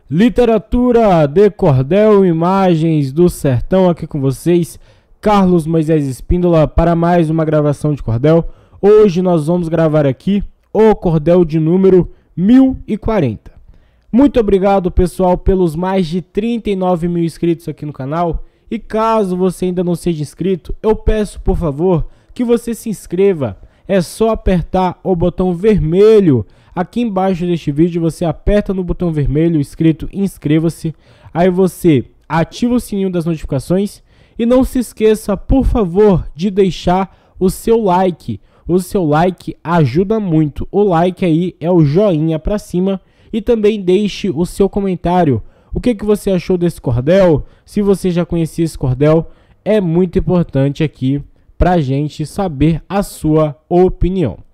Literatura de cordel, imagens do sertão, aqui com vocês, Carlos Moisés Espíndola, para mais uma gravação de cordel. Hoje nós vamos gravar aqui o cordel de número 1040. Muito obrigado, pessoal, pelos mais de 39 mil inscritos aqui no canal. E caso você ainda não seja inscrito, eu peço, por favor, que você se inscreva. É só apertar o botão vermelho. Aqui embaixo deste vídeo você aperta no botão vermelho escrito inscreva-se, aí você ativa o sininho das notificações e não se esqueça, por favor, de deixar o seu like. O seu like ajuda muito, o like aí é o joinha pra cima e também deixe o seu comentário. O que você achou desse cordel? Se você já conhecia esse cordel, é muito importante aqui pra gente saber a sua opinião.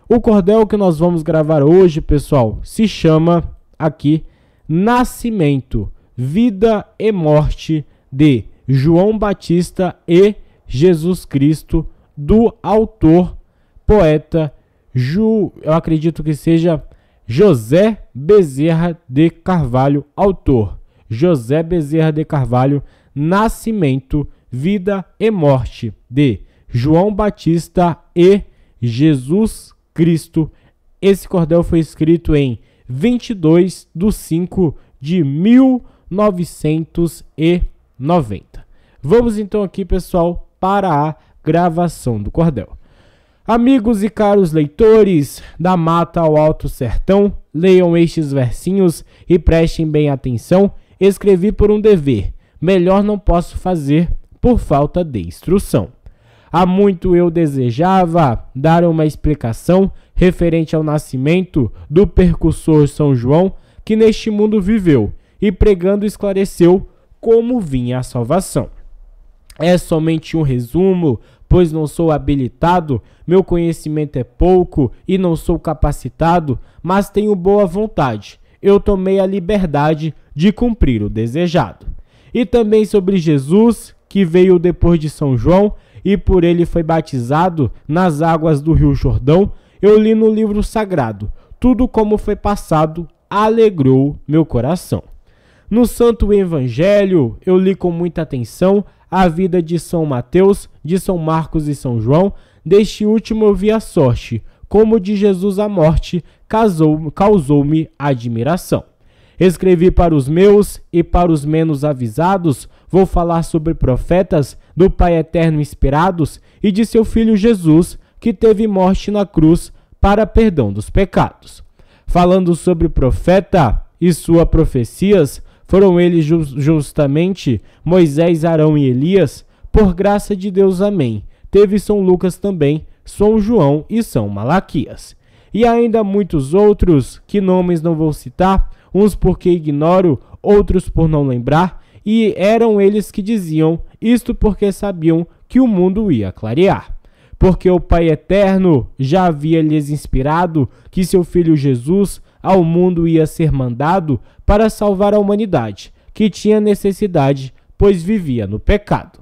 O cordel que nós vamos gravar hoje, pessoal, se chama aqui Nascimento, Vida e Morte de João Batista e Jesus Cristo, do autor, poeta, eu acredito que seja José Bezerra de Carvalho, autor. José Bezerra de Carvalho, Nascimento, Vida e Morte de João Batista e Jesus Cristo. Esse cordel foi escrito em 22 de 5 de 1990. Vamos então aqui, pessoal, para a gravação do cordel. Amigos e caros leitores da Mata ao Alto Sertão, leiam estes versinhos e prestem bem atenção. Escrevi por um dever, melhor não posso fazer por falta de instrução. Há muito eu desejava dar uma explicação referente ao nascimento do percursor São João, que neste mundo viveu e pregando esclareceu como vinha a salvação. É somente um resumo, pois não sou habilitado, meu conhecimento é pouco e não sou capacitado, mas tenho boa vontade, eu tomei a liberdade de cumprir o desejado. E também sobre Jesus, que veio depois de São João, e por ele foi batizado nas águas do Rio Jordão, eu li no livro sagrado, tudo como foi passado, alegrou meu coração. No Santo Evangelho, eu li com muita atenção a vida de São Mateus, de São Marcos e São João, deste último eu vi a sorte, como de Jesus a morte, causou-me admiração. Escrevi para os meus e para os menos avisados, vou falar sobre profetas do Pai Eterno inspirados e de seu Filho Jesus, que teve morte na cruz para perdão dos pecados. Falando sobre profeta e suas profecias, foram eles justamente Moisés, Arão e Elias, por graça de Deus, amém. Teve São Lucas também, São João e São Malaquias. E ainda muitos outros, que nomes não vou citar, uns porque ignoro, outros por não lembrar, e eram eles que diziam isto porque sabiam que o mundo ia clarear. Porque o Pai Eterno já havia lhes inspirado que seu Filho Jesus ao mundo ia ser mandado para salvar a humanidade, que tinha necessidade, pois vivia no pecado.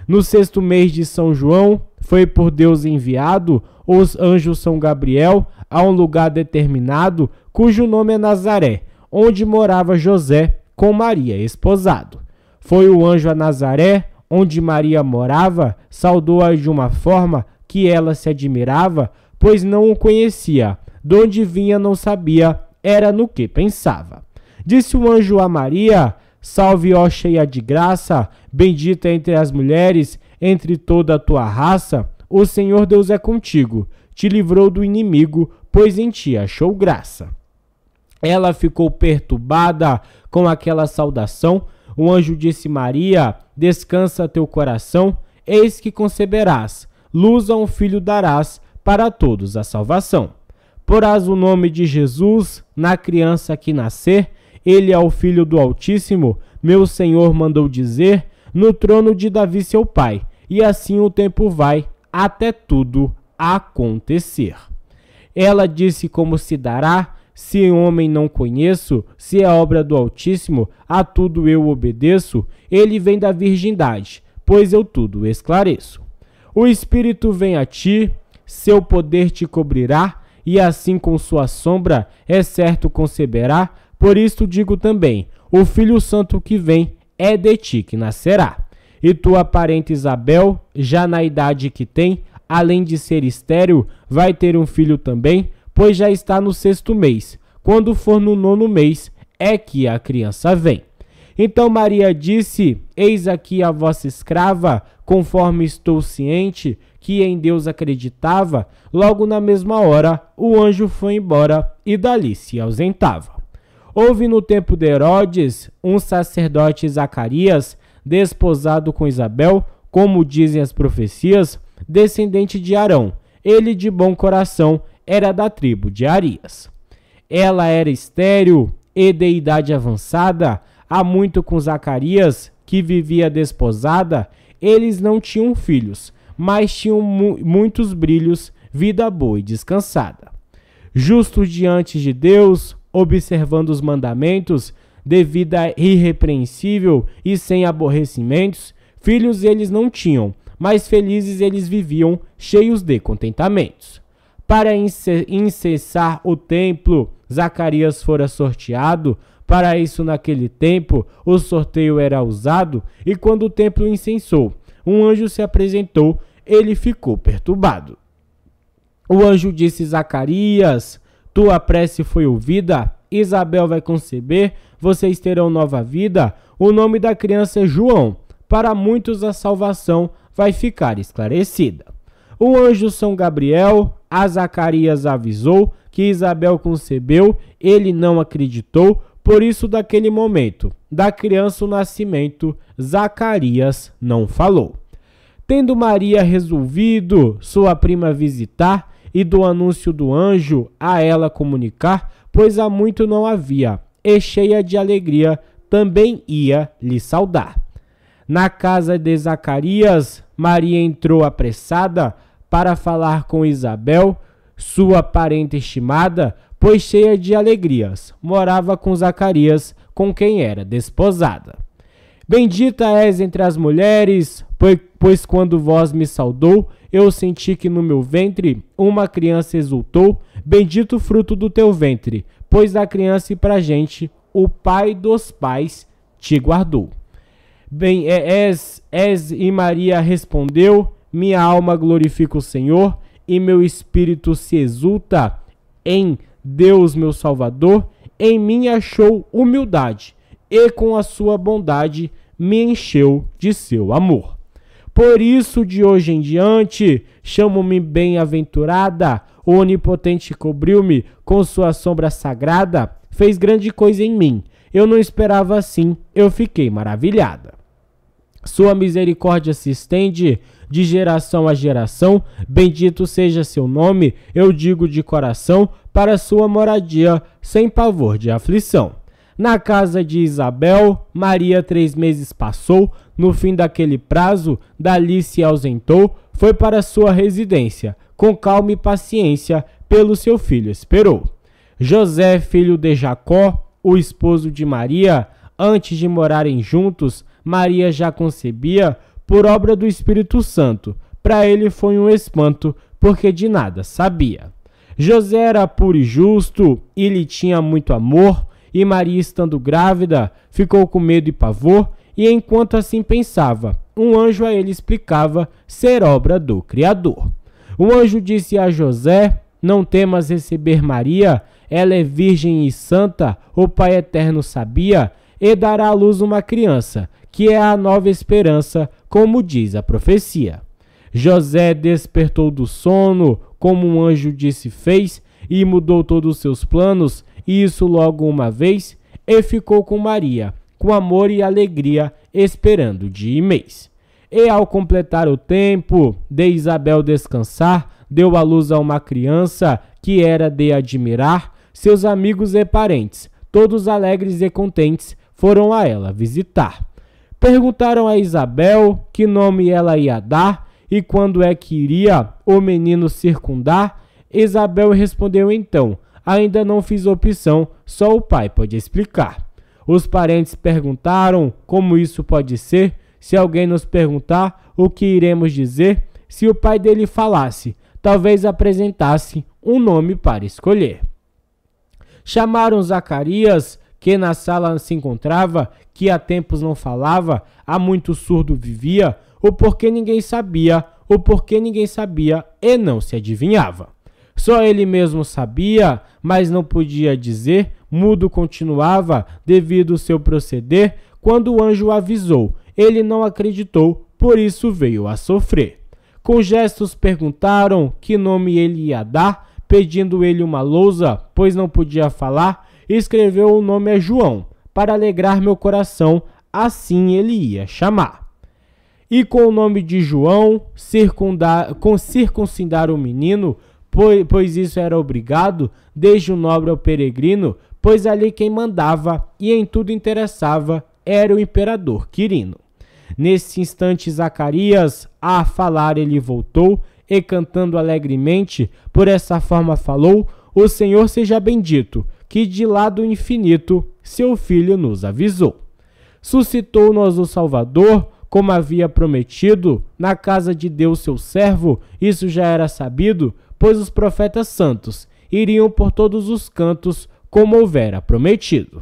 No 6º mês de São João, foi por Deus enviado os anjos São Gabriel a um lugar determinado, cujo nome é Nazaré, onde morava José com Maria esposado. Foi o anjo a Nazaré, onde Maria morava, saudou-a de uma forma que ela se admirava, pois não o conhecia, de onde vinha não sabia, era no que pensava. Disse o anjo a Maria, salve ó cheia de graça, bendita entre as mulheres, entre toda a tua raça, o Senhor Deus é contigo, te livrou do inimigo, pois em ti achou graça. Ela ficou perturbada com aquela saudação. O anjo disse: Maria, descansa teu coração, eis que conceberás, luz a um filho darás, para todos a salvação. Porás o nome de Jesus na criança que nascer, ele é o Filho do Altíssimo, meu Senhor mandou dizer, no trono de Davi seu pai, e assim o tempo vai, até tudo acontecer. Ela disse como se dará, se homem não conheço, se é obra do Altíssimo, a tudo eu obedeço, ele vem da virgindade, pois eu tudo esclareço. O Espírito vem a ti, seu poder te cobrirá, e assim com sua sombra é certo conceberá, Por isto digo também, o Filho Santo que vem é de ti que nascerá. E tua parente Isabel, já na idade que tem, além de ser estéril, vai ter um filho também, pois já está no 6º mês. Quando for no 9º mês, é que a criança vem. Então Maria disse, eis aqui a vossa escrava, conforme estou ciente que em Deus acreditava. Logo na mesma hora, o anjo foi embora e dali se ausentava. Houve no tempo de Herodes um sacerdote Zacarias, desposado com Isabel, como dizem as profecias, descendente de Arão. Ele de bom coração era da tribo de Arias. Ela era estéril e de idade avançada, há muito com Zacarias, que vivia desposada. Eles não tinham filhos, mas tinham muitos brilhos, vida boa e descansada. Justos diante de Deus, observando os mandamentos, de vida irrepreensível e sem aborrecimentos, filhos eles não tinham, mas felizes eles viviam, cheios de contentamentos. Para incensar o templo, Zacarias fora sorteado. Para isso, naquele tempo, o sorteio era usado, e quando o templo incensou, um anjo se apresentou, ele ficou perturbado. O anjo disse: Zacarias, tua prece foi ouvida, Isabel vai conceber, vocês terão nova vida, o nome da criança é João, para muitos a salvação vai ficar esclarecida. O anjo São Gabriel a Zacarias avisou que Isabel concebeu, ele não acreditou, por isso daquele momento, da criança o nascimento, Zacarias não falou. Tendo Maria resolvido sua prima visitar e do anúncio do anjo a ela comunicar, pois há muito não havia, e cheia de alegria também ia lhe saudar. Na casa de Zacarias, Maria entrou apressada para falar com Isabel, sua parente estimada, pois cheia de alegrias, morava com Zacarias, com quem era desposada. Bendita és entre as mulheres, pois quando vós me saudou, eu senti que no meu ventre uma criança exultou, bendito o fruto do teu ventre, pois da criança e pra gente o Pai dos pais te guardou. Bem, e Maria respondeu, minha alma glorifica o Senhor, e meu espírito se exulta em Deus meu Salvador, em mim achou humildade, e com a sua bondade me encheu de seu amor. Por isso, de hoje em diante, chamo-me bem-aventurada, o Onipotente cobriu-me com sua sombra sagrada, fez grande coisa em mim, eu não esperava assim, eu fiquei maravilhada. Sua misericórdia se estende de geração a geração, bendito seja seu nome, eu digo de coração, para sua moradia, sem pavor de aflição. Na casa de Isabel, Maria 3 meses passou, no fim daquele prazo, dali se ausentou, foi para sua residência, com calma e paciência, pelo seu filho esperou. José, filho de Jacó, o esposo de Maria, antes de morarem juntos, Maria já concebia, por obra do Espírito Santo. Para ele foi um espanto, porque de nada sabia. José era puro e justo, e lhe tinha muito amor, e Maria, estando grávida, ficou com medo e pavor, e enquanto assim pensava, um anjo a ele explicava ser obra do Criador. O anjo disse a José, não temas receber Maria, ela é virgem e santa, o Pai Eterno sabia, e dará à luz uma criança, que é a nova esperança, como diz a profecia. José despertou do sono, como um anjo disse fez, e mudou todos os seus planos, e isso logo uma vez, e ficou com Maria, com amor e alegria, esperando dia e mês. E ao completar o tempo de Isabel descansar, deu à luz a uma criança, que era de admirar, seus amigos e parentes, todos alegres e contentes, foram a ela visitar. Perguntaram a Isabel que nome ela ia dar e quando é que iria o menino circundar. Isabel respondeu então, ainda não fiz opção, só o pai pode explicar. Os parentes perguntaram como isso pode ser, se alguém nos perguntar o que iremos dizer, se o pai dele falasse, talvez apresentasse um nome para escolher. Chamaram Zacarias, que na sala se encontrava, que há tempos não falava, há muito surdo vivia, o porquê ninguém sabia e não se adivinhava. Só ele mesmo sabia, mas não podia dizer, mudo continuava, devido ao seu proceder, quando o anjo avisou, ele não acreditou, por isso veio a sofrer. Com gestos perguntaram que nome ele ia dar, pedindo ele uma lousa, pois não podia falar, escreveu o nome a João, para alegrar meu coração, assim ele ia chamar. E com o nome de João, circuncidar o menino, pois isso era obrigado, desde o nobre ao peregrino, pois ali quem mandava e em tudo interessava era o imperador Quirino. Nesse instante Zacarias a falar ele voltou, e cantando alegremente, por essa forma falou, o Senhor seja bendito, que de lá do infinito seu Filho nos avisou. Suscitou-nos o Salvador, como havia prometido, na casa de Deus seu servo, isso já era sabido, pois os profetas santos iriam por todos os cantos, como houvera prometido.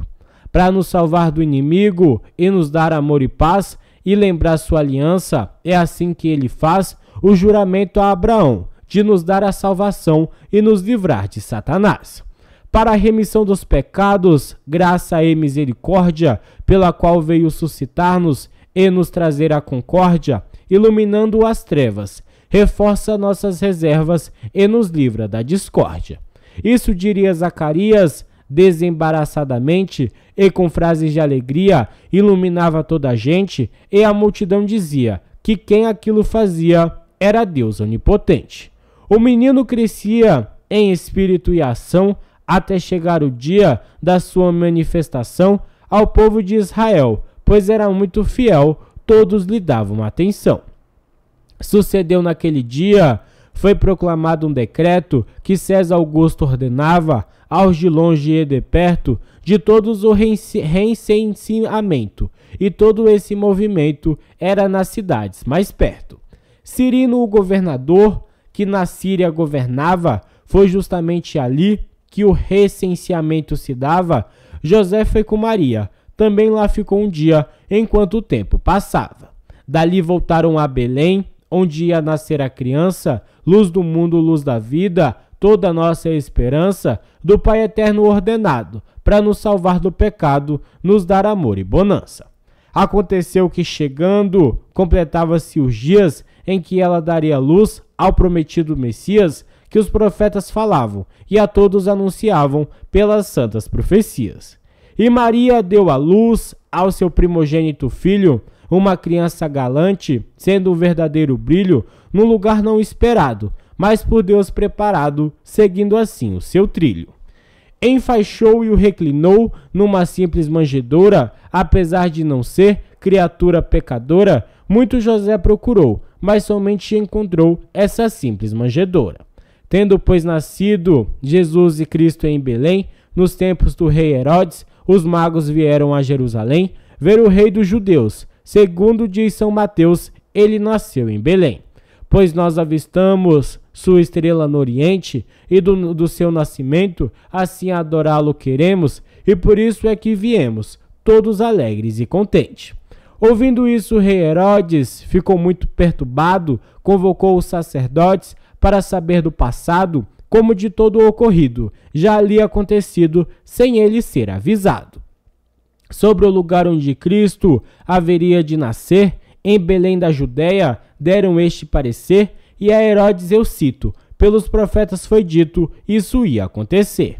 Para nos salvar do inimigo e nos dar amor e paz, e lembrar sua aliança, é assim que ele faz o juramento a Abraão, de nos dar a salvação e nos livrar de Satanás. Para a remissão dos pecados, graça e misericórdia, pela qual veio suscitar-nos e nos trazer a concórdia, iluminando as trevas, reforça nossas reservas e nos livra da discórdia. Isso diria Zacarias desembaraçadamente e com frases de alegria, iluminava toda a gente e a multidão dizia que quem aquilo fazia era Deus onipotente. O menino crescia em espírito e ação até chegar o dia da sua manifestação ao povo de Israel, pois era muito fiel, todos lhe davam atenção. Sucedeu naquele dia, foi proclamado um decreto que César Augusto ordenava aos de longe e de perto, de todos o recenseamento, e todo esse movimento era nas cidades mais perto. Cirino, o governador, que na Síria governava, foi justamente ali que o recenseamento se dava. José foi com Maria, também lá ficou um dia, enquanto o tempo passava. Dali voltaram a Belém, onde ia nascer a criança, luz do mundo, luz da vida, toda a nossa esperança, do Pai eterno ordenado, para nos salvar do pecado, nos dar amor e bonança. Aconteceu que chegando, completava-se os dias em que ela daria luz ao prometido Messias, que os profetas falavam e a todos anunciavam pelas santas profecias. E Maria deu à luz ao seu primogênito filho, uma criança galante, sendo um verdadeiro brilho, num lugar não esperado, mas por Deus preparado, seguindo assim o seu trilho. Enfaixou e o reclinou numa simples manjedoura, apesar de não ser criatura pecadora, muito José procurou, mas somente encontrou essa simples manjedoura. Tendo, pois, nascido Jesus e Cristo em Belém, nos tempos do rei Herodes, os magos vieram a Jerusalém ver o rei dos judeus. Segundo diz São Mateus, ele nasceu em Belém. Pois nós avistamos sua estrela no Oriente, e do seu nascimento, assim adorá-lo queremos, e por isso é que viemos, todos alegres e contentes. Ouvindo isso, o rei Herodes ficou muito perturbado, convocou os sacerdotes para saber do passado, como de todo o ocorrido, já ali acontecido, sem ele ser avisado. Sobre o lugar onde Cristo haveria de nascer, em Belém da Judéia, deram este parecer, e a Herodes eu cito, pelos profetas foi dito, isso ia acontecer.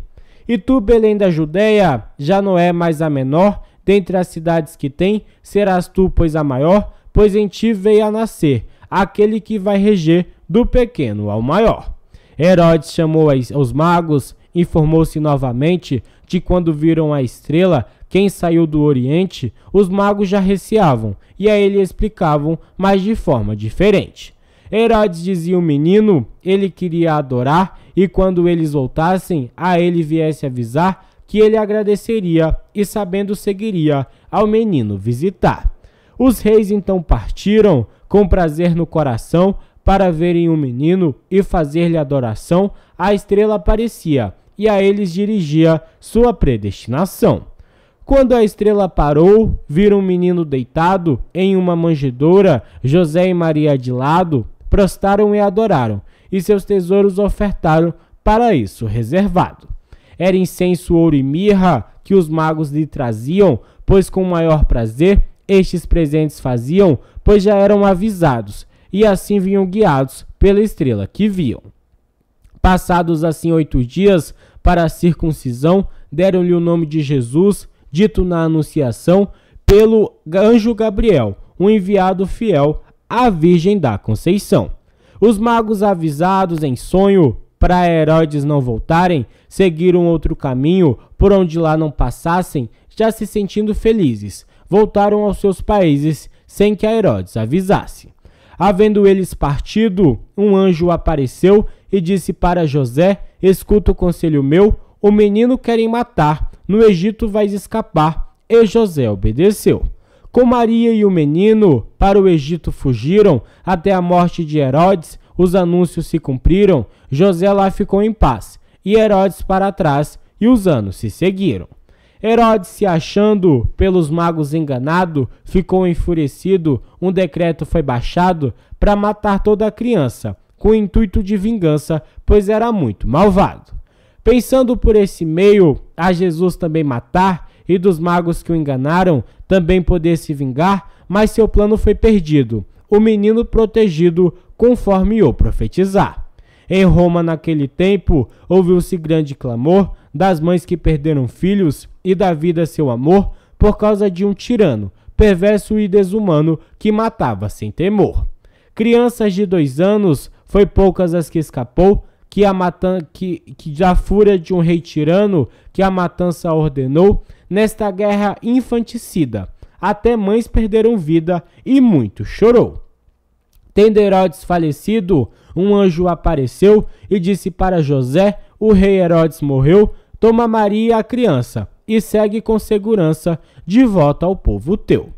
E tu, Belém da Judéia, já não é mais a menor, dentre as cidades que tem, serás tu, pois a maior, pois em ti veio a nascer, aquele que vai reger do pequeno ao maior. Herodes chamou os magos, informou-se novamente de quando viram a estrela, quem saiu do Oriente, os magos já receavam, e a ele explicavam, mas de forma diferente. Herodes dizia o menino, ele queria adorar, e quando eles voltassem, a ele viesse avisar, que ele agradeceria, e sabendo seguiria ao menino visitar. Os reis então partiram, com prazer no coração, para verem o menino e fazer-lhe adoração. A estrela aparecia, e a eles dirigia sua predestinação. Quando a estrela parou, viram um menino deitado em uma manjedoura, José e Maria de lado, prostraram e adoraram, e seus tesouros ofertaram para isso reservado. Era incenso, ouro e mirra que os magos lhe traziam, pois com maior prazer estes presentes faziam, pois já eram avisados, e assim vinham guiados pela estrela que viam. Passados assim 8 dias para a circuncisão, deram-lhe o nome de Jesus, dito na Anunciação pelo anjo Gabriel, um enviado fiel à Virgem da Conceição. Os magos, avisados em sonho para Herodes não voltarem, seguiram outro caminho por onde lá não passassem, já se sentindo felizes. Voltaram aos seus países sem que a Herodes avisasse. Havendo eles partido, um anjo apareceu e disse para José: escuta o conselho meu, o menino querem matar, no Egito vais escapar. E José obedeceu. Com Maria e o menino para o Egito fugiram, até a morte de Herodes, os anúncios se cumpriram, José lá ficou em paz, e Herodes para trás, e os anos se seguiram. Herodes, se achando pelos magos enganado, ficou enfurecido, um decreto foi baixado para matar toda a criança, com o intuito de vingança, pois era muito malvado. Pensando por esse meio a Jesus também matar, e dos magos que o enganaram também poder se vingar, mas seu plano foi perdido, o menino protegido, conforme o profetizar. Em Roma, naquele tempo, ouviu-se grande clamor das mães que perderam filhos e da vida seu amor por causa de um tirano, perverso e desumano, que matava sem temor. Crianças de 2 anos, foi poucas as que escapou, que da fúria de um rei tirano, que a matança ordenou, nesta guerra infanticida, até mães perderam vida e muito chorou. Tendo Herodes falecido, um anjo apareceu e disse para José: o rei Herodes morreu, toma Maria a criança e segue com segurança de volta ao povo teu.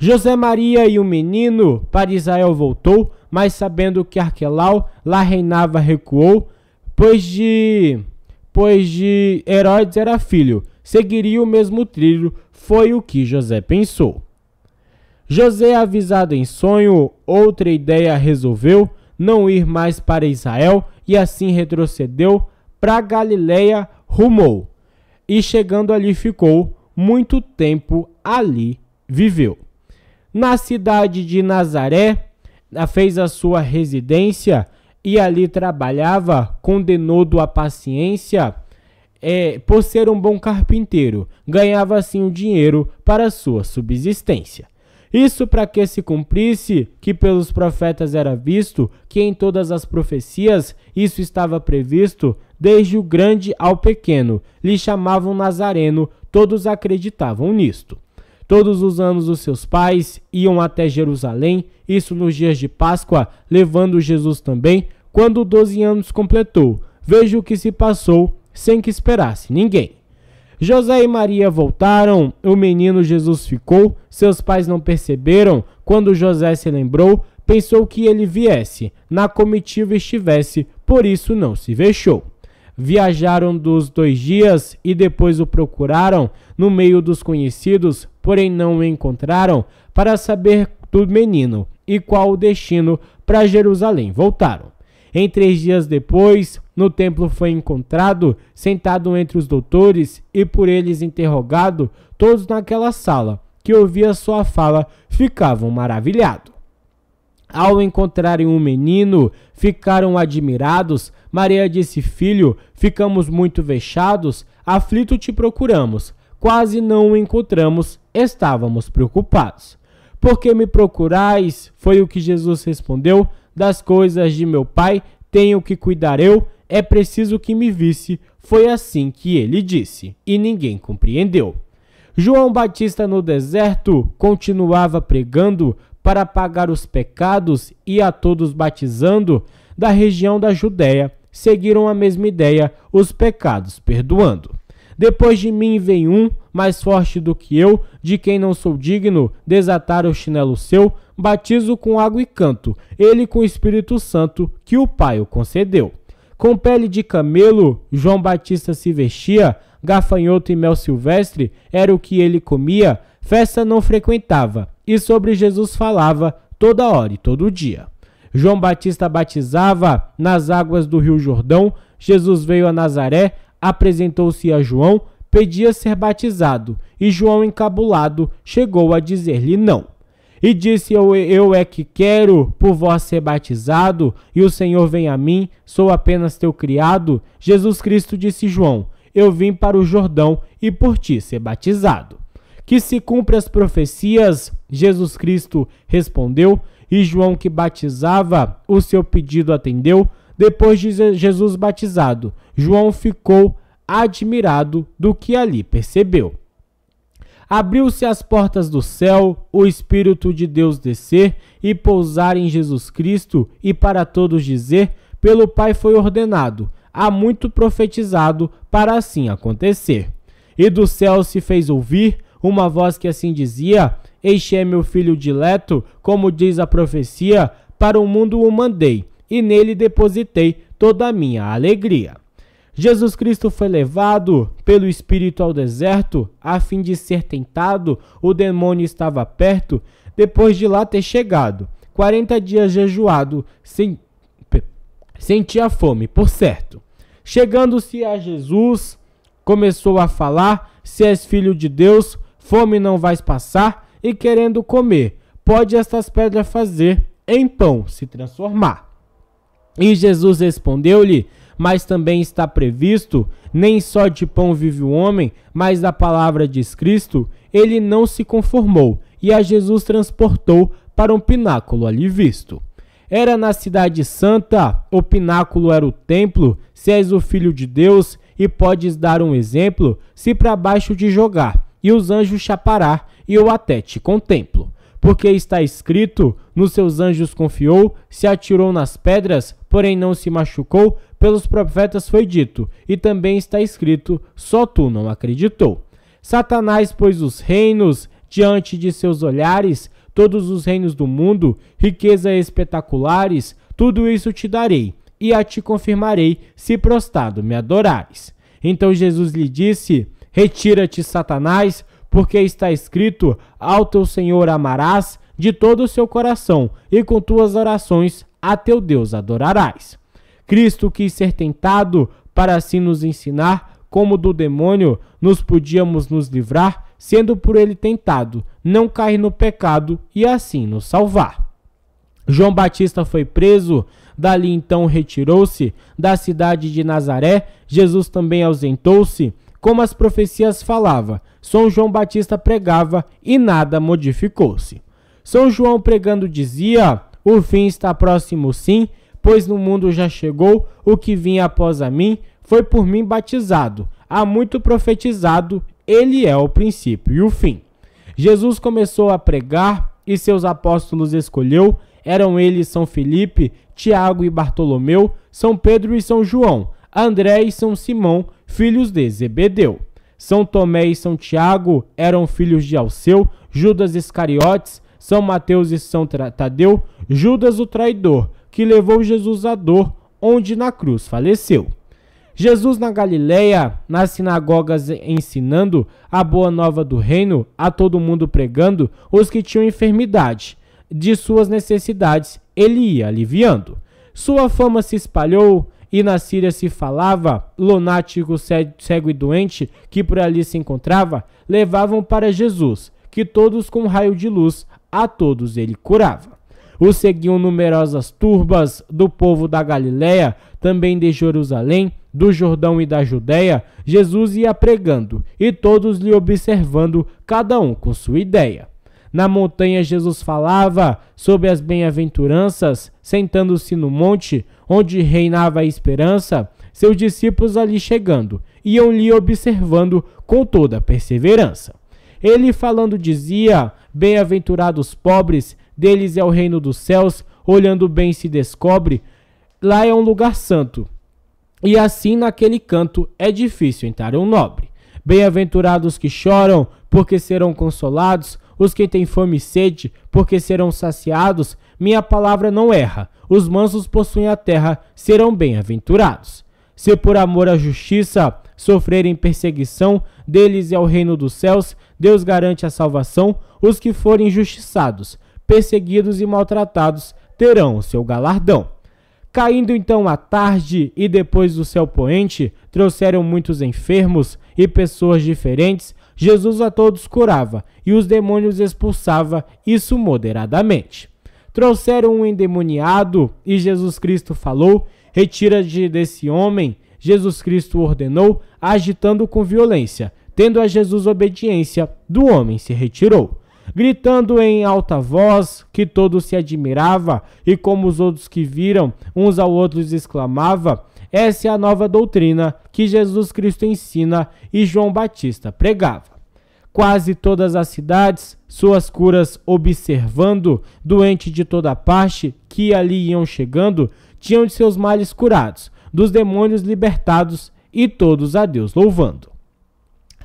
José, Maria e o menino para Israel voltou, mas sabendo que Arquelau lá reinava recuou, pois de Herodes era filho, seguiria o mesmo trilho, foi o que José pensou. José, avisado em sonho, outra ideia resolveu, não ir mais para Israel, e assim retrocedeu para Galileia, rumou, e chegando ali ficou, muito tempo ali viveu. Na cidade de Nazaré, fez a sua residência, e ali trabalhava, condenou-do a paciência, por ser um bom carpinteiro, ganhava assim o dinheiro para sua subsistência. Isso para que se cumprisse, que pelos profetas era visto, que em todas as profecias isso estava previsto, desde o grande ao pequeno, lhe chamavam Nazareno, todos acreditavam nisto. Todos os anos os seus pais iam até Jerusalém, isso nos dias de Páscoa, levando Jesus também, quando 12 anos completou. Veja o que se passou, sem que esperasse ninguém. José e Maria voltaram, o menino Jesus ficou, seus pais não perceberam, quando José se lembrou, pensou que ele viesse, na comitiva estivesse, por isso não se vexou. Viajaram dos 2 dias e depois o procuraram, no meio dos conhecidos, porém não o encontraram, para saber do menino e qual o destino, para Jerusalém voltaram. Em 3 dias depois, no templo foi encontrado, sentado entre os doutores e por eles interrogado, todos naquela sala, que ouvia sua fala, ficavam maravilhados. Ao encontrarem um menino, ficaram admirados. Maria disse: filho, ficamos muito vexados, aflito te procuramos, quase não o encontramos, estávamos preocupados. Por que me procurais? Foi o que Jesus respondeu: das coisas de meu Pai tenho que cuidar eu, é preciso que me visse. Foi assim que ele disse, e ninguém compreendeu. João Batista no deserto continuava pregando para apagar os pecados e a todos batizando. Da região da Judéia seguiram a mesma ideia, os pecados perdoando. Depois de mim vem um, mais forte do que eu, de quem não sou digno, desatar o chinelo seu, batizo com água e canto, ele com o Espírito Santo, que o Pai o concedeu. Com pele de camelo, João Batista se vestia, gafanhoto e mel silvestre era o que ele comia, festa não frequentava, e sobre Jesus falava toda hora e todo dia. João Batista batizava nas águas do Rio Jordão, Jesus veio a Nazaré, apresentou-se a João, pedia ser batizado, e João, encabulado, chegou a dizer-lhe não. E disse: eu é que quero por vós ser batizado, e o Senhor vem a mim, sou apenas teu criado. Jesus Cristo disse: João, eu vim para o Jordão e por ti ser batizado. Que se cumpra as profecias, Jesus Cristo respondeu, e João, que batizava, o seu pedido atendeu. Depois de Jesus batizado, João ficou admirado do que ali percebeu. Abriu-se as portas do céu, o Espírito de Deus descer e pousar em Jesus Cristo, e para todos dizer: pelo Pai foi ordenado, há muito profetizado para assim acontecer. E do céu se fez ouvir uma voz que assim dizia: este é meu filho dileto, como diz a profecia, para o mundo o mandei, e nele depositei toda a minha alegria. Jesus Cristo foi levado pelo Espírito ao deserto, a fim de ser tentado. O demônio estava perto, depois de lá ter chegado. 40 dias jejuado, sentia fome, por certo. Chegando-se a Jesus, começou a falar: se és filho de Deus, fome não vais passar, e querendo comer, pode estas pedras fazer em pão se transformar. E Jesus respondeu-lhe: mas também está previsto, nem só de pão vive o homem, mas da palavra diz Cristo. Ele não se conformou, e a Jesus transportou para um pináculo ali visto. Era na cidade santa, o pináculo era o templo. Se és o filho de Deus, e podes dar um exemplo, se para baixo te jogar, e os anjos chapará, e eu até te contemplo. Porque está escrito: nos seus anjos confiou, se atirou nas pedras, porém não se machucou, pelos profetas foi dito, e também está escrito: só tu não acreditou. Satanás pôs os reinos diante de seus olhares, todos os reinos do mundo, riquezas espetaculares, tudo isso te darei, e a ti confirmarei, se prostrado me adorares. Então Jesus lhe disse: retira-te, Satanás, porque está escrito: ao teu Senhor amarás de todo o seu coração, e com tuas orações a teu Deus adorarás. Cristo quis ser tentado para assim nos ensinar como do demônio nos podíamos nos livrar, sendo por ele tentado, não cair no pecado e assim nos salvar. João Batista foi preso, dali então retirou-se da cidade de Nazaré. Jesus também ausentou-se, como as profecias falavam. São João Batista pregava e nada modificou-se. São João pregando dizia: o fim está próximo sim, pois no mundo já chegou o que vinha após a mim, foi por mim batizado, há muito profetizado, ele é o princípio e o fim. Jesus começou a pregar e seus apóstolos escolheu, eram eles São Filipe, Tiago e Bartolomeu, São Pedro e São João, André e São Simão, filhos de Zebedeu. São Tomé e São Tiago eram filhos de Alceu, Judas Iscariotes, São Mateus e São Tadeu, Judas o traidor, que levou Jesus à dor, onde na cruz faleceu. Jesus na Galileia, nas sinagogas ensinando a boa nova do reino, a todo mundo pregando, os que tinham enfermidade, de suas necessidades ele ia aliviando. Sua fama se espalhou, e na Síria se falava: lunático, cego e doente, que por ali se encontrava, levavam para Jesus, que todos com um raio de luz, a todos ele curava. O seguiam numerosas turbas do povo da Galileia, também de Jerusalém, do Jordão e da Judéia. Jesus ia pregando, e todos lhe observando, cada um com sua ideia. Na montanha Jesus falava sobre as bem-aventuranças, sentando-se no monte, onde reinava a esperança. Seus discípulos ali chegando, iam lhe observando com toda a perseverança. Ele falando dizia: bem-aventurados pobres, deles é o reino dos céus, olhando bem se descobre, lá é um lugar santo, e assim naquele canto é difícil entrar um nobre. Bem-aventurados que choram, porque serão consolados, os que têm fome e sede, porque serão saciados. Minha palavra não erra. Os mansos possuem a terra, serão bem-aventurados. Se por amor à justiça sofrerem perseguição, deles é o reino dos céus. Deus garante a salvação. Os que forem injustiçados, perseguidos e maltratados, terão o seu galardão. Caindo então a tarde e depois do céu poente, trouxeram muitos enfermos e pessoas diferentes. Jesus a todos curava e os demônios expulsava, isso moderadamente. Trouxeram um endemoniado e Jesus Cristo falou: retira-te desse homem. Jesus Cristo ordenou, agitando com violência. Tendo a Jesus obediência, do homem se retirou. Gritando em alta voz, que todos se admirava, e como os outros que viram, uns ao outros exclamava: essa é a nova doutrina que Jesus Cristo ensina e João Batista pregava. Quase todas as cidades, suas curas observando, doentes de toda parte, que ali iam chegando, tinham de seus males curados, dos demônios libertados, e todos a Deus louvando.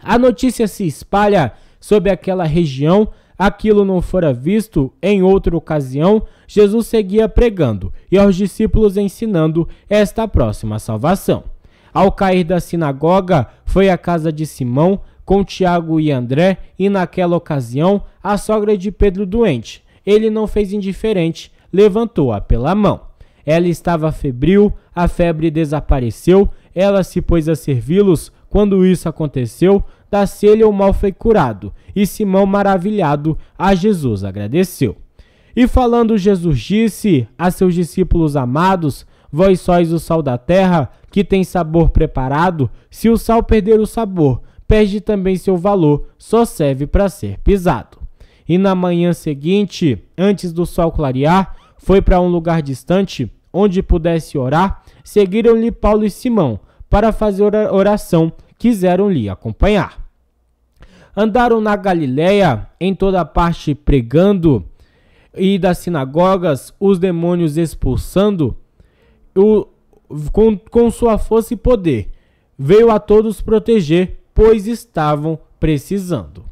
A notícia se espalha sobre aquela região. Aquilo não fora visto em outra ocasião. Jesus seguia pregando e aos discípulos ensinando esta próxima salvação. Ao cair da sinagoga, foi à casa de Simão com Tiago e André, e naquela ocasião a sogra de Pedro doente. Ele não fez indiferente, levantou-a pela mão. Ela estava febril, a febre desapareceu, ela se pôs a servi-los. Quando isso aconteceu, da selha o mal foi curado, e Simão, maravilhado, a Jesus agradeceu. E falando, Jesus disse a seus discípulos amados: vós sois o sal da terra, que tem sabor preparado. Se o sal perder o sabor, perde também seu valor, só serve para ser pisado. E na manhã seguinte, antes do sol clarear, foi para um lugar distante, onde pudesse orar. Seguiram-lhe Paulo e Simão, para fazer oração, quiseram lhe acompanhar. Andaram na Galiléia, em toda parte pregando, e das sinagogas os demônios expulsando, com sua força e poder. Veio a todos proteger, pois estavam precisando.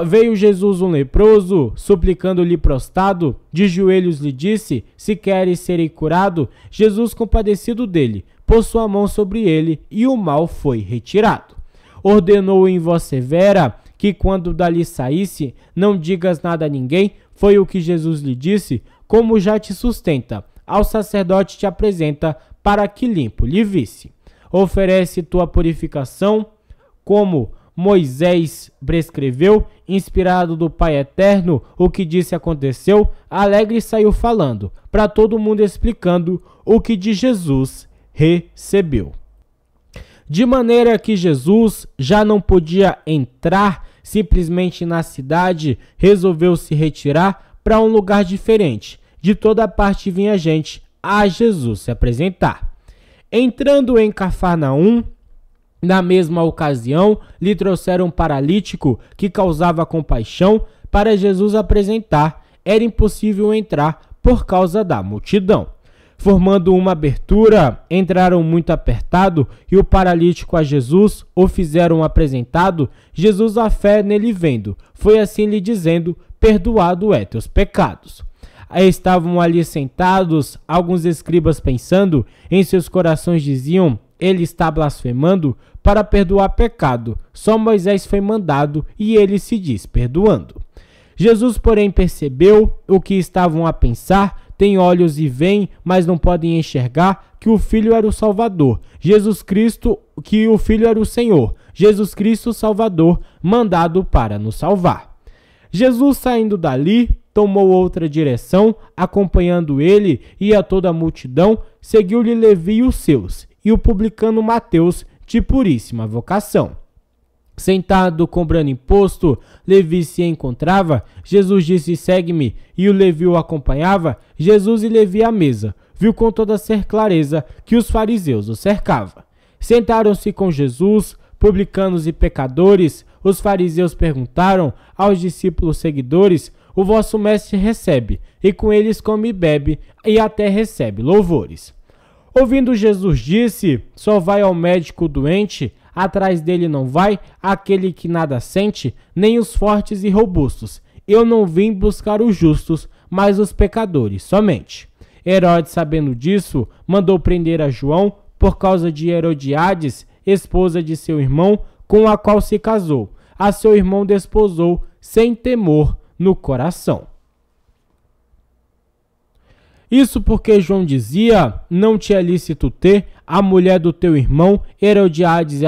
Veio Jesus um leproso, suplicando-lhe prostrado, de joelhos lhe disse: se queres serem curado. Jesus, compadecido dele, pôs sua mão sobre ele, e o mal foi retirado. Ordenou em voz severa que quando dali saísse, não digas nada a ninguém. Foi o que Jesus lhe disse: como já te sustenta, ao sacerdote te apresenta, para que limpo lhe visse. Oferece tua purificação, como Moisés prescreveu, inspirado do Pai Eterno. O que disse aconteceu, alegre saiu falando, para todo mundo explicando o que de Jesus recebeu. De maneira que Jesus já não podia entrar simplesmente na cidade, resolveu se retirar para um lugar diferente. De toda parte vinha gente a Jesus se apresentar. Entrando em Cafarnaum, na mesma ocasião, lhe trouxeram um paralítico que causava compaixão para Jesus apresentar. Era impossível entrar por causa da multidão. Formando uma abertura, entraram muito apertado, e o paralítico a Jesus o fizeram apresentado. Jesus, a fé nele vendo, foi assim lhe dizendo: perdoado é teus pecados. Aí estavam ali sentados alguns escribas pensando, em seus corações diziam: ele está blasfemando. Para perdoar pecado, só Moisés foi mandado, e ele se diz perdoando. Jesus, porém, percebeu o que estavam a pensar. Tem olhos e veem, mas não podem enxergar que o Filho era o Salvador. Jesus Cristo, que o Filho era o Senhor. Jesus Cristo, o Salvador, mandado para nos salvar. Jesus, saindo dali, tomou outra direção, acompanhando ele e a toda a multidão, seguiu-lhe Levi e os seus, e o publicano Mateus, de puríssima vocação. Sentado cobrando imposto, Levi se encontrava. Jesus disse: segue-me, e o Levi o acompanhava. Jesus e Levi à mesa, viu com toda clareza que os fariseus o cercavam. Sentaram-se com Jesus, publicanos e pecadores. Os fariseus perguntaram aos discípulos seguidores: o vosso mestre recebe, e com eles come e bebe, e até recebe louvores. Ouvindo Jesus disse: só vai ao médico doente Atrás dele não vai aquele que nada sente, nem os fortes e robustos. Eu não vim buscar os justos, mas os pecadores somente. Herodes, sabendo disso, mandou prender a João por causa de Herodiades, esposa de seu irmão, com a qual se casou. A seu irmão desposou sem temor no coração. Isso porque João dizia: não te é lícito ter a mulher do teu irmão. Herodiades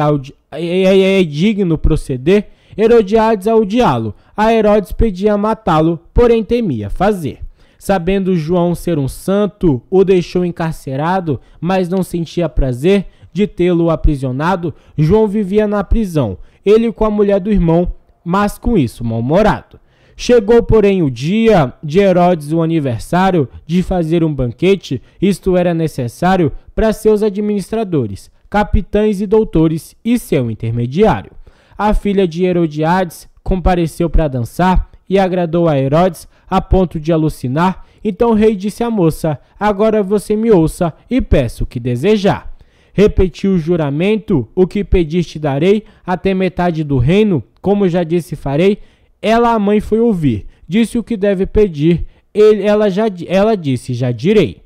é digno proceder. Herodiades a odiá-lo. A Herodes pedia matá-lo, porém temia fazer. Sabendo João ser um santo, o deixou encarcerado, mas não sentia prazer de tê-lo aprisionado. João vivia na prisão, ele com a mulher do irmão, mas com isso mal-humorado. Chegou, porém, o dia de Herodes, o aniversário, de fazer um banquete. Isto era necessário para seus administradores, capitães e doutores e seu intermediário. A filha de Herodiades compareceu para dançar e agradou a Herodes a ponto de alucinar. Então o rei disse à moça: agora você me ouça e peço o que desejar. Repetiu o juramento: o que pediste darei, até metade do reino, como já disse farei. Ela, a mãe, foi ouvir, disse o que deve pedir. Ela disse: já direi.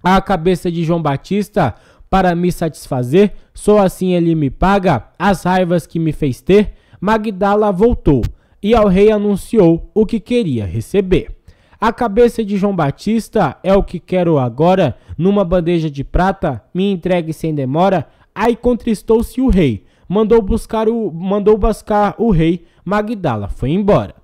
A cabeça de João Batista para me satisfazer, só assim ele me paga as raivas que me fez ter. Magdala voltou e ao rei anunciou o que queria receber. A cabeça de João Batista é o que quero agora, numa bandeja de prata, me entregue sem demora. Aí contristou-se o rei, mandou buscar o rei. Magdala foi embora.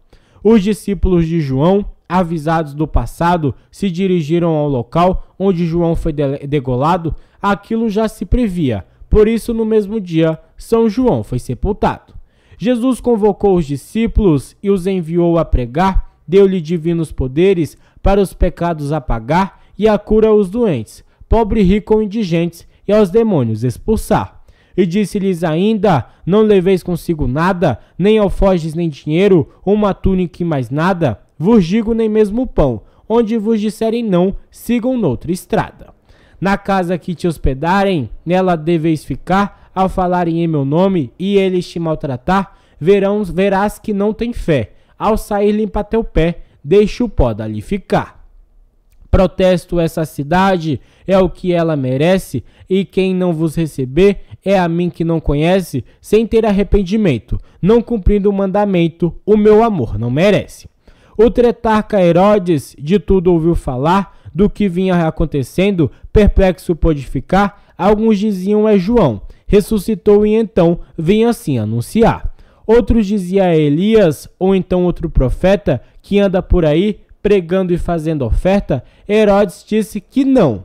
Os discípulos de João, avisados do passado, se dirigiram ao local onde João foi degolado. Aquilo já se previa, por isso no mesmo dia São João foi sepultado. Jesus convocou os discípulos e os enviou a pregar, deu-lhe divinos poderes para os pecados apagar e a cura aos doentes, pobre, rico ou indigentes, e aos demônios expulsar. E disse-lhes ainda: não leveis consigo nada, nem alforjes nem dinheiro, uma túnica e mais nada, vos digo nem mesmo pão. Onde vos disserem não, sigam noutra estrada. Na casa que te hospedarem, nela deveis ficar. Ao falarem em meu nome e eles te maltratar, verás que não tem fé. Ao sair, limpa teu pé, deixa o pó dali ficar. Protesto, essa cidade é o que ela merece, e quem não vos receber é a mim que não conhece, sem ter arrependimento, não cumprindo o mandamento, o meu amor não merece. O tretarca Herodes de tudo ouviu falar, do que vinha acontecendo, perplexo pôde ficar. Alguns diziam: é João, ressuscitou e então vinha assim anunciar. Outros diziam: é Elias, ou então outro profeta, que anda por aí pregando e fazendo oferta. Herodes disse que não,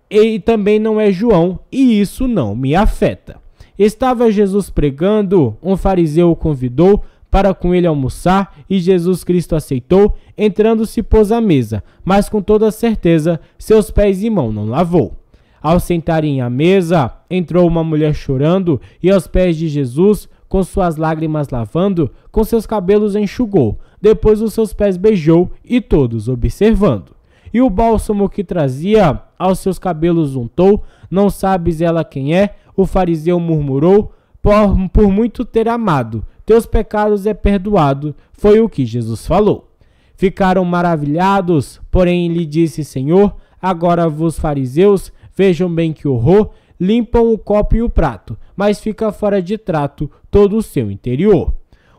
e também não é João, e isso não me afeta. Estava Jesus pregando, um fariseu o convidou para com ele almoçar, e Jesus Cristo aceitou. Entrando se pôs à mesa, mas com toda certeza seus pés e mãos não lavou. Ao sentarem à mesa, entrou uma mulher chorando, e aos pés de Jesus, com suas lágrimas lavando, com seus cabelos enxugou, depois os seus pés beijou, e todos observando. E o bálsamo que trazia aos seus cabelos untou. Não sabes ela quem é? O fariseu murmurou: por muito ter amado, teus pecados é perdoado. Foi o que Jesus falou. Ficaram maravilhados, porém lhe disse: Senhor, agora vos fariseus, vejam bem que horror, limpam o copo e o prato, mas fica fora de trato todo o seu interior.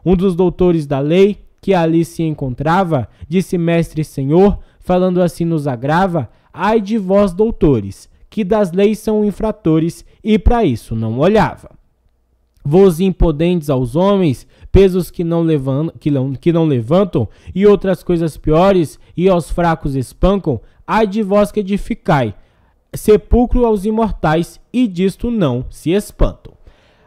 Um dos doutores da lei, que ali se encontrava, disse: Mestre, Senhor, falando assim nos agrava. Ai de vós, doutores, que das leis são infratores, e para isso não olhava. Vos impodentes aos homens, pesos que não levantam, e outras coisas piores, e aos fracos espancam. Ai de vós que edificai sepulcro aos imortais, e disto não se espantam.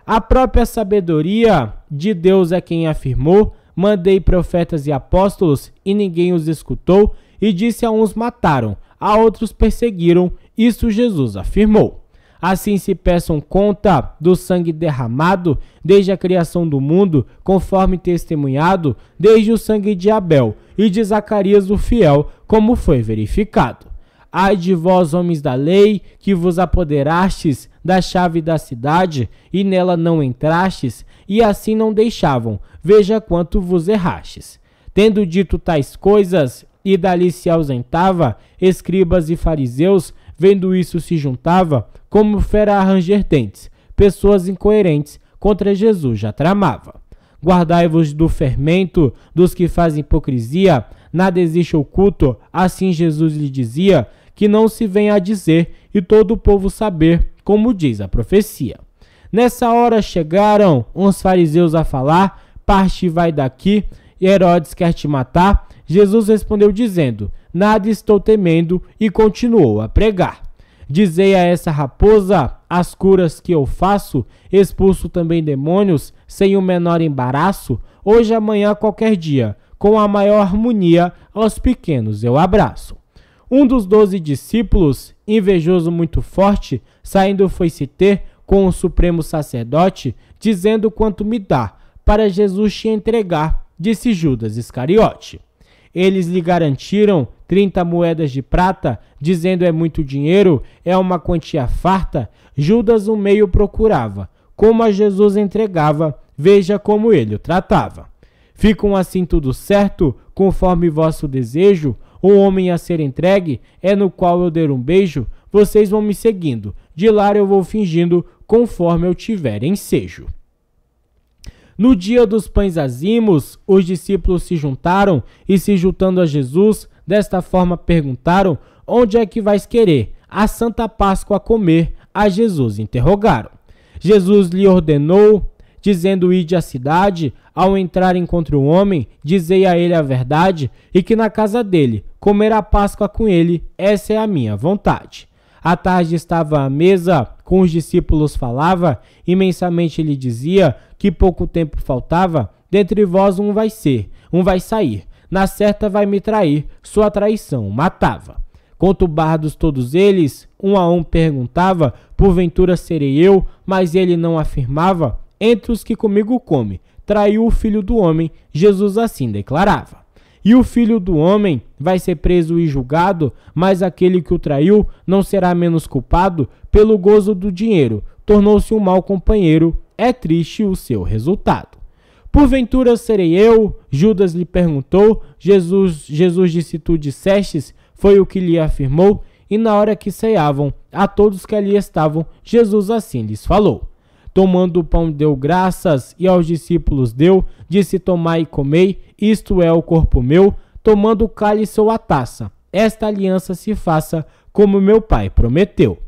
A própria sabedoria de Deus é quem afirmou: mandei profetas e apóstolos, e ninguém os escutou, e disse: a uns mataram, a outros perseguiram. Isso Jesus afirmou. Assim se peçam conta do sangue derramado desde a criação do mundo, conforme testemunhado desde o sangue de Abel e de Zacarias o fiel, como foi verificado. Ai de vós, homens da lei, que vos apoderastes da chave da cidade, e nela não entrastes, e assim não deixavam, veja quanto vos errastes. Tendo dito tais coisas, e dali se ausentava, escribas e fariseus, vendo isso se juntava, como fera a ranger dentes, pessoas incoerentes, contra Jesus já tramava. Guardai-vos do fermento dos que fazem hipocrisia, nada existe oculto, assim Jesus lhe dizia, que não se venha a dizer, e todo o povo saber, como diz a profecia. Nessa hora chegaram uns fariseus a falar, parte e vai daqui, e Herodes quer te matar. Jesus respondeu dizendo, nada estou temendo, e continuou a pregar. Dizei a essa raposa, as curas que eu faço, expulso também demônios, sem o menor embaraço, hoje, amanhã, qualquer dia, com a maior harmonia, aos pequenos eu abraço. Um dos 12 discípulos, invejoso muito forte, saindo foi-se ter com o supremo sacerdote, dizendo quanto me dá, para Jesus te entregar, disse Judas Iscariote. Eles lhe garantiram 30 moedas de prata, dizendo é muito dinheiro, é uma quantia farta. Judas um meio procurava, como a Jesus entregava, veja como ele o tratava. Ficam assim tudo certo, conforme vosso desejo, o homem a ser entregue é no qual eu der um beijo, vocês vão me seguindo, de lá eu vou fingindo, conforme eu tiver ensejo. No dia dos pães azimos, os discípulos se juntaram e, se juntando a Jesus, desta forma perguntaram, onde é que vais querer a Santa Páscoa comer? A Jesus interrogaram. Jesus lhe ordenou, dizendo, ide à cidade, ao entrarem contra o homem, dizei a ele a verdade, e que na casa dele comer a Páscoa com ele, essa é a minha vontade. À tarde estava à mesa, com os discípulos falava, imensamente lhe dizia que pouco tempo faltava, dentre vós um vai ser, um vai sair, na certa vai me trair, sua traição matava. Conturbados todos eles, um a um perguntava, porventura serei eu, mas ele não afirmava, entre os que comigo come, traiu o filho do homem, Jesus assim declarava. E o filho do homem vai ser preso e julgado, mas aquele que o traiu não será menos culpado pelo gozo do dinheiro. Tornou-se um mau companheiro, é triste o seu resultado. Porventura serei eu? Judas lhe perguntou. Jesus disse, tu dissestes, foi o que lhe afirmou. E na hora que ceavam, a todos que ali estavam, Jesus assim lhes falou. Tomando o pão deu graças e aos discípulos deu, disse tomai e comei, isto é o corpo meu, tomando o cálice ou a taça. Esta aliança se faça como meu Pai prometeu.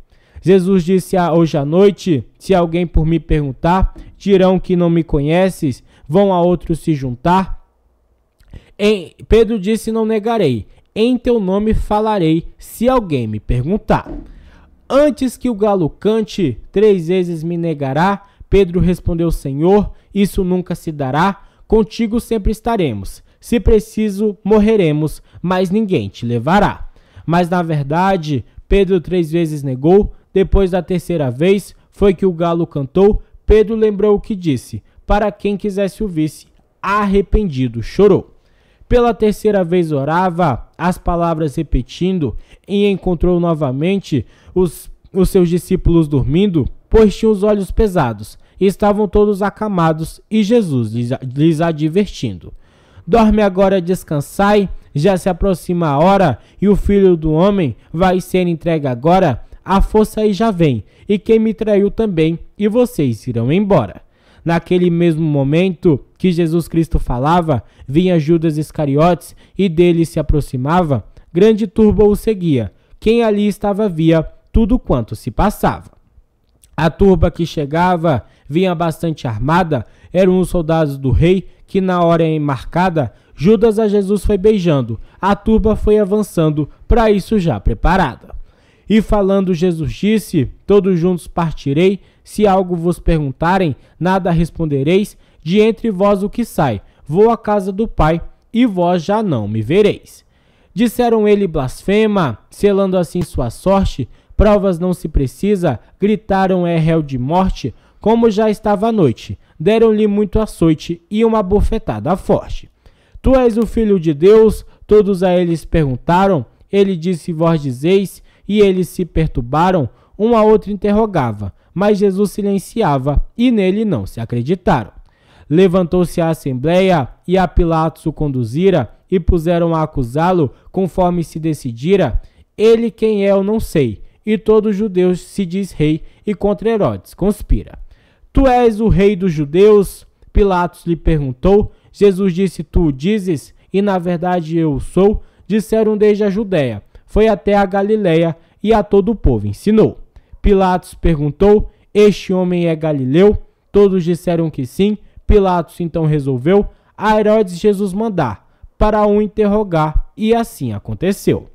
Jesus disse hoje à noite, se alguém por me perguntar, dirão que não me conheces, vão a outros se juntar. Pedro disse, não negarei, em teu nome falarei, se alguém me perguntar. Antes que o galo cante, 3 vezes me negará. Pedro respondeu, Senhor, isso nunca se dará. Contigo sempre estaremos. Se preciso, morreremos, mas ninguém te levará. Mas na verdade, Pedro 3 vezes negou. Depois da 3ª vez, foi que o galo cantou. Pedro lembrou o que disse. Para quem quisesse ouvisse, arrependido chorou. Pela 3ª vez orava, as palavras repetindo, e encontrou novamente os seus discípulos dormindo, pois tinham os olhos pesados, e estavam todos acamados, e Jesus lhes advertindo. Dorme agora, descansai, já se aproxima a hora, e o Filho do Homem vai ser entregue agora, a força aí já vem, e quem me traiu também, e vocês irão embora. Naquele mesmo momento que Jesus Cristo falava, vinha Judas Iscariotes e dele se aproximava, grande turba o seguia. Quem ali estava via tudo quanto se passava. A turba que chegava vinha bastante armada, eram os soldados do rei que na hora marcada, Judas a Jesus foi beijando, a turba foi avançando, para isso já preparada. E falando Jesus disse, todos juntos partirei, se algo vos perguntarem, nada respondereis, de entre vós o que sai, vou à casa do Pai, e vós já não me vereis. Disseram ele blasfema, selando assim sua sorte, provas não se precisa, gritaram é réu de morte, como já estava a noite, deram-lhe muito açoite e uma bofetada forte. Tu és o Filho de Deus? Todos a eles perguntaram, ele disse vós dizeis, e eles se perturbaram, um a outro interrogava, mas Jesus silenciava e nele não se acreditaram. Levantou-se a assembleia e a Pilatos o conduzira e puseram a acusá-lo conforme se decidira. Ele quem é eu não sei, e todos os judeus se diz rei e contra Herodes conspira. Tu és o rei dos judeus? Pilatos lhe perguntou. Jesus disse, tu o dizes, e na verdade eu o sou. Disseram desde a Judéia, foi até a Galiléia e a todo o povo ensinou. Pilatos perguntou, este homem é galileu? Todos disseram que sim. Pilatos então resolveu a Herodes Jesus mandar, para o interrogar, e assim aconteceu.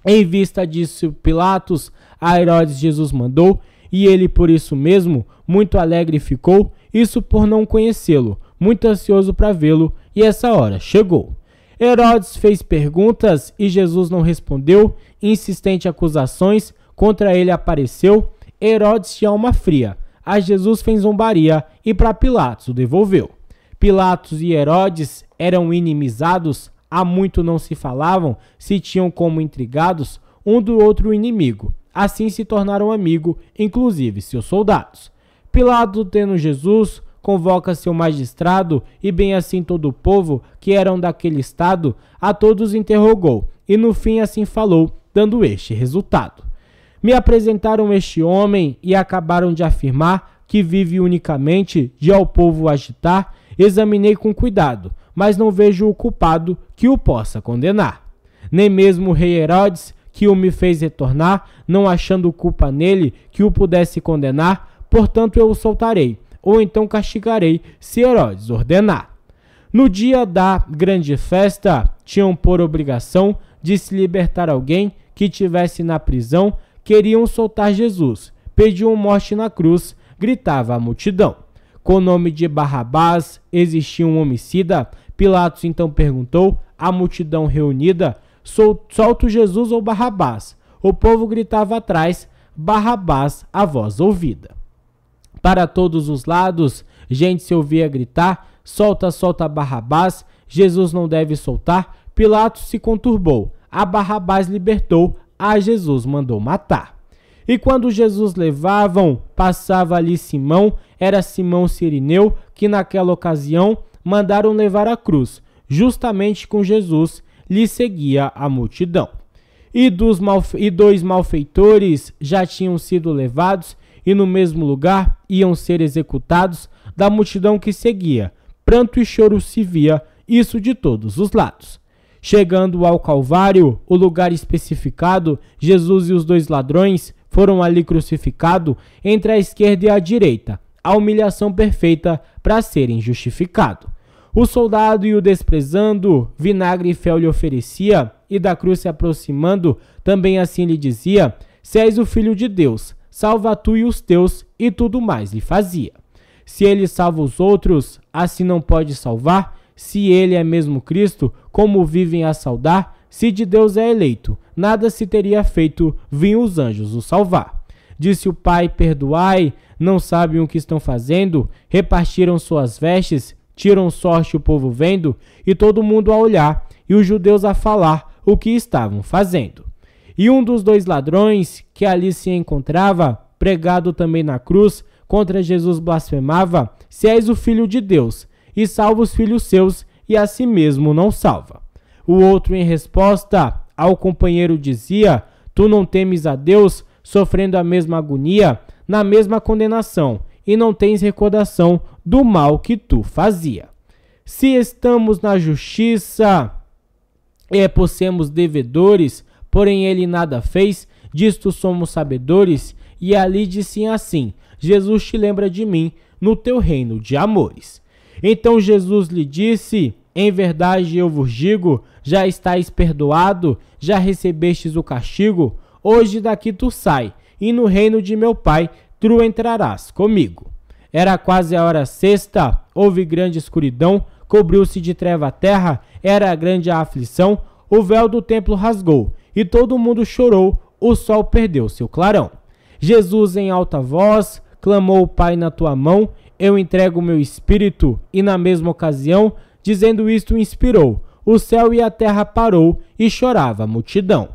Em vista disso, Pilatos a Herodes Jesus mandou, e ele por isso mesmo muito alegre ficou, isso por não conhecê-lo, muito ansioso para vê-lo, e essa hora chegou. Herodes fez perguntas e Jesus não respondeu, insistente acusações contra ele apareceu. Herodes tinha alma fria, a Jesus fez zombaria e para Pilatos o devolveu. Pilatos e Herodes eram inimizados, há muito não se falavam, se tinham como intrigados, um do outro inimigo. Assim se tornaram amigo, inclusive seus soldados. Pilatos, tendo Jesus, convoca seu magistrado, e bem assim todo o povo, que eram daquele estado, a todos interrogou, e no fim assim falou, dando este resultado. Me apresentaram este homem, e acabaram de afirmar que vive unicamente de ao povo agitar. Examinei com cuidado, mas não vejo o culpado que o possa condenar. Nem mesmo o rei Herodes, que o me fez retornar, não achando culpa nele que o pudesse condenar, portanto eu o soltarei, ou então castigarei, se Herodes ordenar. No dia da grande festa, tinham por obrigação de se libertar alguém que tivesse na prisão, queriam soltar Jesus, pediam morte na cruz, gritava a multidão. Com o nome de Barrabás existia um homicida. Pilatos então perguntou à multidão reunida, solto Jesus ou Barrabás? O povo gritava atrás, Barrabás, a voz ouvida. Para todos os lados, gente se ouvia gritar, solta, solta Barrabás, Jesus não deve soltar. Pilatos se conturbou, a Barrabás libertou, a Jesus mandou matar. E quando Jesus levavam, passava ali Simão, era Simão Cirineu, que naquela ocasião mandaram levar a cruz, justamente com Jesus lhe seguia a multidão. E dois malfeitores já tinham sido levados, e no mesmo lugar iam ser executados, da multidão que seguia. Pranto e choro se via, isso de todos os lados. Chegando ao Calvário, o lugar especificado, Jesus e os dois ladrões foram ali crucificados, entre a esquerda e a direita, a humilhação perfeita para serem justificados. O soldado e o desprezando, vinagre e fel lhe oferecia, e da cruz se aproximando, também assim lhe dizia, se és o Filho de Deus, salva tu e os teus, e tudo mais lhe fazia. Se ele salva os outros, assim não pode salvar, se ele é mesmo Cristo, como vivem a saudar, se de Deus é eleito, nada se teria feito, vinham os anjos o salvar. Disse o Pai, perdoai, não sabem o que estão fazendo, repartiram suas vestes, tiram sorte o povo vendo, e todo mundo a olhar, e os judeus a falar o que estavam fazendo. E um dos dois ladrões, que ali se encontrava, pregado também na cruz, contra Jesus blasfemava, se és o Filho de Deus, e salva os filhos seus, e a si mesmo não salva. O outro, em resposta ao companheiro, dizia, tu não temes a Deus, sofrendo a mesma agonia, na mesma condenação, e não tens recordação do mal que tu fazia. Se estamos na justiça, possemos devedores, porém ele nada fez, disto somos sabedores, e ali disse assim, Jesus te lembra de mim, no teu reino de amores. Então Jesus lhe disse, em verdade eu vos digo, já estáis perdoado, já recebestes o castigo, hoje daqui tu sai, e no reino de meu Pai tu entrarás comigo. Era quase a hora sexta, houve grande escuridão, cobriu-se de treva a terra, era grande a aflição, o véu do templo rasgou, e todo mundo chorou, o sol perdeu seu clarão. Jesus em alta voz, clamou, Pai, na tua mão, eu entrego o meu espírito, e na mesma ocasião, dizendo isto, inspirou, o céu e a terra parou, e chorava a multidão.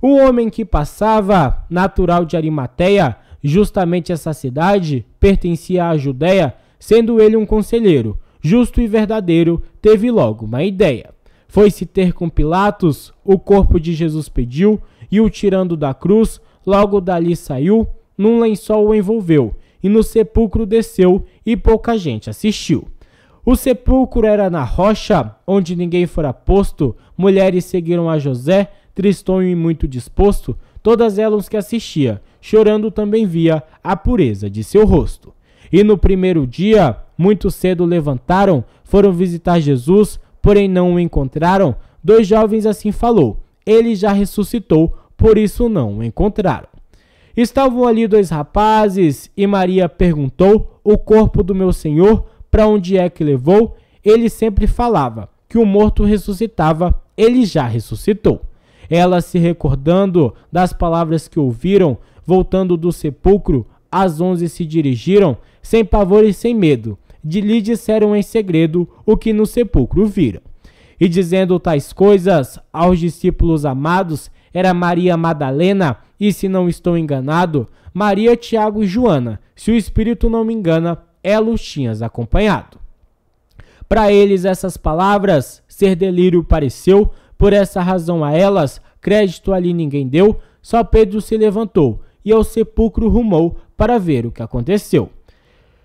Um homem que passava, natural de Arimateia, Justamente essa cidade pertencia à Judéia, sendo ele um conselheiro, justo e verdadeiro, teve logo uma ideia. Foi-se ter com Pilatos, o corpo de Jesus pediu, e o tirando da cruz, logo dali saiu, num lençol o envolveu, e no sepulcro desceu, e pouca gente assistiu. O sepulcro era na rocha, onde ninguém fora posto, mulheres seguiram a José, tristonho e muito disposto, todas elas que assistia, chorando também via a pureza de seu rosto. E no primeiro dia, muito cedo levantaram, foram visitar Jesus, porém não o encontraram. 2 jovens assim falou, ele já ressuscitou, por isso não o encontraram. Estavam ali 2 rapazes, e Maria perguntou, o corpo do meu Senhor, para onde é que levou? Ele sempre falava que o morto ressuscitava, ele já ressuscitou. Elas, se recordando das palavras que ouviram, voltando do sepulcro, às 11 se dirigiram, sem pavor e sem medo, lhe disseram em segredo o que no sepulcro viram. E dizendo tais coisas aos discípulos amados, era Maria Madalena, e se não estou enganado, Maria, Tiago e Joana, se o Espírito não me engana, ela os tinha acompanhado. Para eles essas palavras ser delírio pareceu, por essa razão a elas crédito ali ninguém deu, só Pedro se levantou e ao sepulcro rumou para ver o que aconteceu.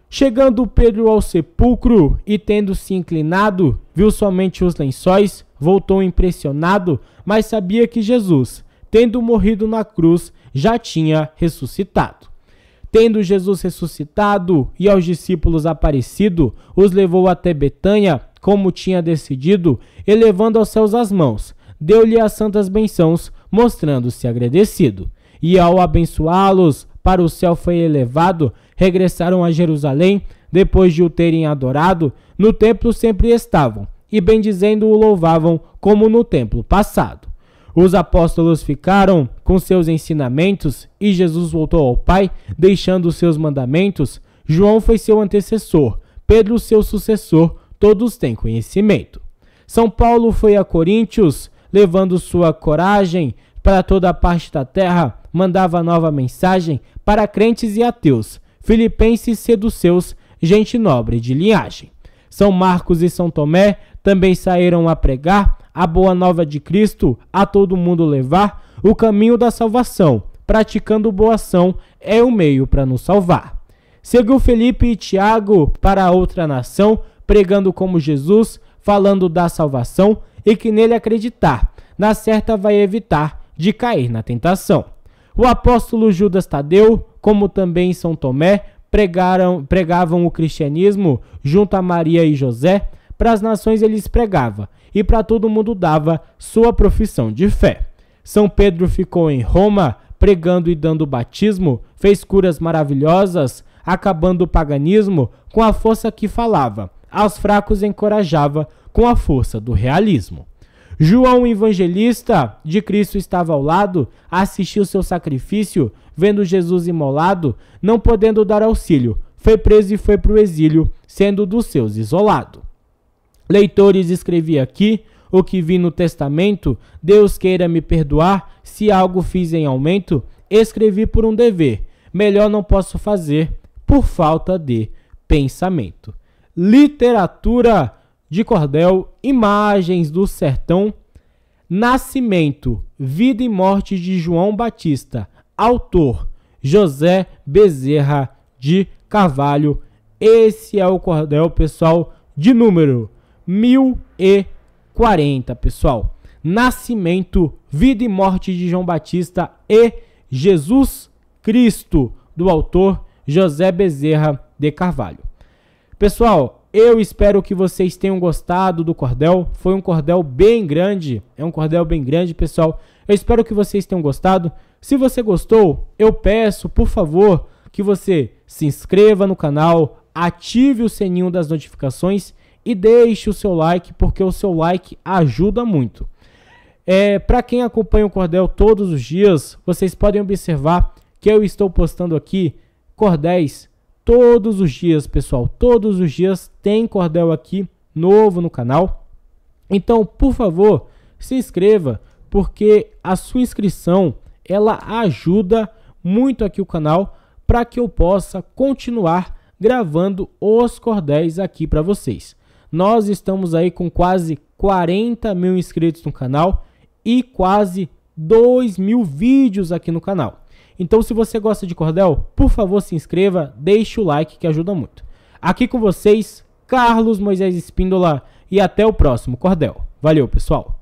Chegando Pedro ao sepulcro e tendo-se inclinado, viu somente os lençóis, voltou impressionado, mas sabia que Jesus, tendo morrido na cruz, já tinha ressuscitado. Tendo Jesus ressuscitado e aos discípulos aparecido, os levou até Betânia, como tinha decidido, elevando aos céus as mãos, deu-lhe as santas bençãos, mostrando-se agradecido. E ao abençoá-los, para o céu foi elevado, regressaram a Jerusalém, depois de o terem adorado, no templo sempre estavam, e bendizendo o louvavam, como no templo passado. Os apóstolos ficaram com seus ensinamentos e Jesus voltou ao Pai, deixando os seus mandamentos. João foi seu antecessor, Pedro seu sucessor, todos têm conhecimento. São Paulo foi a Coríntios, levando sua coragem para toda a parte da terra, mandava nova mensagem para crentes e ateus, filipenses seduceus, gente nobre de linhagem. São Marcos e São Tomé também saíram a pregar a boa nova de Cristo, a todo mundo levar o caminho da salvação, praticando boa ação é o meio para nos salvar. Seguiu Felipe e Tiago para outra nação, pregando como Jesus, falando da salvação e que nele acreditar, na certa vai evitar de cair na tentação. O apóstolo Judas Tadeu, como também São Tomé, pregavam o cristianismo junto a Maria e José. Para as nações eles pregava e para todo mundo dava sua profissão de fé. São Pedro ficou em Roma, pregando e dando batismo, fez curas maravilhosas, acabando o paganismo com a força que falava, aos fracos encorajava com a força do realismo. João, evangelista de Cristo, estava ao lado, assistiu seu sacrifício, vendo Jesus imolado, não podendo dar auxílio, foi preso e foi para o exílio, sendo dos seus isolado. Leitores, escrevi aqui o que vi no testamento, Deus queira me perdoar, se algo fiz em aumento, escrevi por um dever, melhor não posso fazer, por falta de pensamento. Literatura de cordel, imagens do sertão, nascimento, vida e morte de João Batista, autor José Bezerra de Carvalho. Esse é o cordel, pessoal, de número 1040, pessoal. Nascimento, vida e morte de João Batista e Jesus Cristo, do autor José Bezerra de Carvalho. Pessoal, eu espero que vocês tenham gostado do cordel. Foi um cordel bem grande. É um cordel bem grande, pessoal. Eu espero que vocês tenham gostado. Se você gostou, eu peço, por favor, que você se inscreva no canal, ative o sininho das notificações e deixe o seu like, porque o seu like ajuda muito. Para quem acompanha o cordel todos os dias, vocês podem observar que eu estou postando aqui cordéis todos os dias, pessoal. Todos os dias tem cordel aqui novo no canal. Então, por favor, se inscreva, porque a sua inscrição ela ajuda muito aqui o canal para que eu possa continuar gravando os cordéis aqui para vocês. Nós estamos aí com quase 40 mil inscritos no canal e quase 2.000 vídeos aqui no canal. Então, se você gosta de cordel, por favor se inscreva, deixe o like que ajuda muito. Aqui com vocês, Carlos Moisés Espíndola, e até o próximo cordel. Valeu, pessoal!